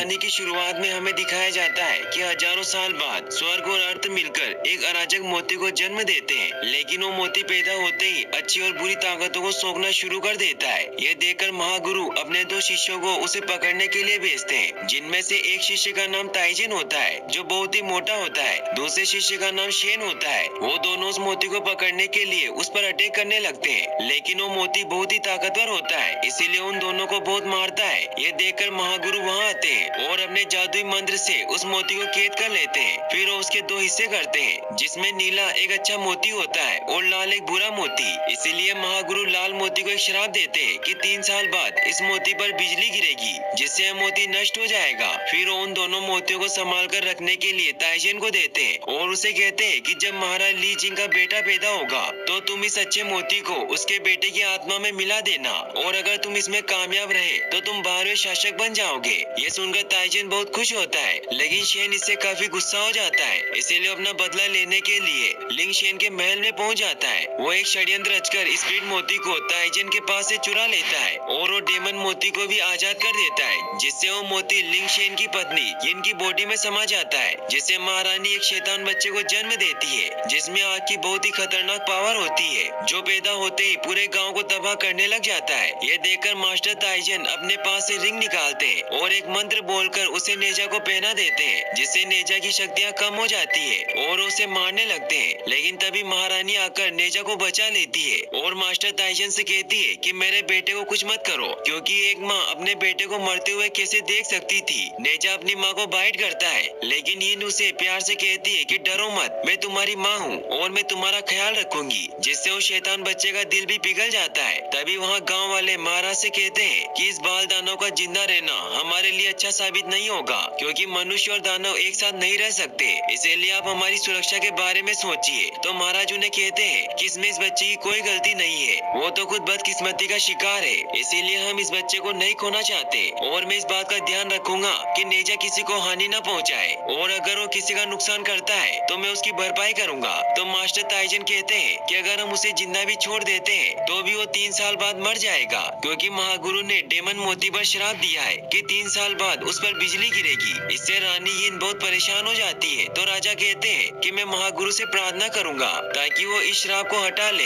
कहानी की शुरुआत में हमें दिखाया जाता है कि हजारों साल बाद स्वर्ग और अर्थ मिलकर एक अराजक मोती को जन्म देते हैं, लेकिन वो मोती पैदा होते ही अच्छी और बुरी ताकतों को सोखना शुरू कर देता है। यह देखकर महागुरु अपने दो शिष्यों को उसे पकड़ने के लिए भेजते हैं, जिनमें से एक शिष्य का नाम ताइजन होता है जो बहुत ही मोटा होता है। दूसरे शिष्य का नाम शेन होता है। वो दोनों उस मोती को पकड़ने के लिए उस पर अटैक करने लगते हैं, लेकिन वो मोती बहुत ही ताकतवर होता है, इसीलिए उन दोनों को बहुत मारता है। ये देखकर महागुरु वहाँ आते हैं और अपने जादुई मंत्र से उस मोती को कैद कर लेते हैं। फिर वो उसके दो हिस्से करते हैं, जिसमें नीला एक अच्छा मोती होता है और लाल एक बुरा मोती। इसीलिए महागुरु लाल मोती को एक श्राप देते हैं कि 3 साल बाद इस मोती पर बिजली गिरेगी, जिससे यह मोती नष्ट हो जाएगा। फिर वो उन दोनों मोतियों को संभाल कर रखने के लिए ताइजन को देते हैं और उसे कहते हैं कि जब महाराज ली जिंग का बेटा पैदा होगा तो तुम इस अच्छे मोती को उसके बेटे की आत्मा में मिला देना, और अगर तुम इसमें कामयाब रहे तो तुम बारहवें शासक बन जाओगे। ये सुनकर ताइजन बहुत खुश होता है, लेकिन शेन इससे काफी गुस्सा हो जाता है। इसीलिए अपना बदला लेने के लिए लिंग शेन के महल में पहुंच जाता है। वो एक षड्यंत्र रचकर स्प्रिट मोती को ताइजन के पास से चुरा लेता है और वो डेमन मोती को भी आजाद कर देता है, जिससे वो मोती लिंग शेन की पत्नी यिन की बॉडी में समा जाता है, जिससे महारानी एक शैतान बच्चे को जन्म देती है, जिसमें आग की बहुत ही खतरनाक पावर होती है, जो पैदा होते ही पूरे गाँव को तबाह करने लग जाता है। ये देखकर मास्टर ताइजन अपने पास से रिंग निकालते हैं और एक मंत्र बोलकर उसे नेजा को पहना देते हैं, जिससे नेजा की शक्तियाँ कम हो जाती है और उसे मारने लगते हैं। लेकिन तभी महारानी आकर नेजा को बचा लेती है और मास्टर ताइजन से कहती है कि मेरे बेटे को कुछ मत करो, क्योंकि एक माँ अपने बेटे को मरते हुए कैसे देख सकती थी। नेजा अपनी माँ को बाइट करता है, लेकिन यिन उसे प्यार से कहती है कि डरो मत, मैं तुम्हारी माँ हूँ और मैं तुम्हारा ख्याल रखूंगी, जिससे उस शैतान बच्चे का दिल भी पिघल जाता है। तभी वहाँ गाँव वाले महाराज से कहते हैं कि इस बाल दानव का जिंदा रहना हमारे लिए अच्छा साबित नहीं होगा, क्योंकि मनुष्य और दानव एक साथ नहीं रह सकते, इसीलिए आप हमारी सुरक्षा के बारे में सोचिए। तो महाराज उन्हें कहते हैं कि इसमें इस बच्चे की कोई गलती नहीं है, वो तो खुद बदकिस्मती का शिकार है, इसीलिए हम इस बच्चे को नहीं खोना चाहते, और मैं इस बात का ध्यान रखूंगा कि नेजा किसी को हानि न पहुंचाए, और अगर वो किसी का नुकसान करता है तो मैं उसकी भरपाई करूंगा। तो मास्टर ताइजन कहते हैं कि अगर हम उसे जिंदा भी छोड़ देते हैं तो भी वो 3 साल बाद मर जाएगा, क्योंकि महागुरु ने डेमन मोती पर श्राप दिया है कि 3 साल बाद उस पर बिजली गिरेगी। इससे रानी यिन बहुत परेशान हो जाती है। तो राजा कहते हैं कि मैं महागुरु से प्रार्थना करूंगा ताकि वो इस श्राप को हटा ले।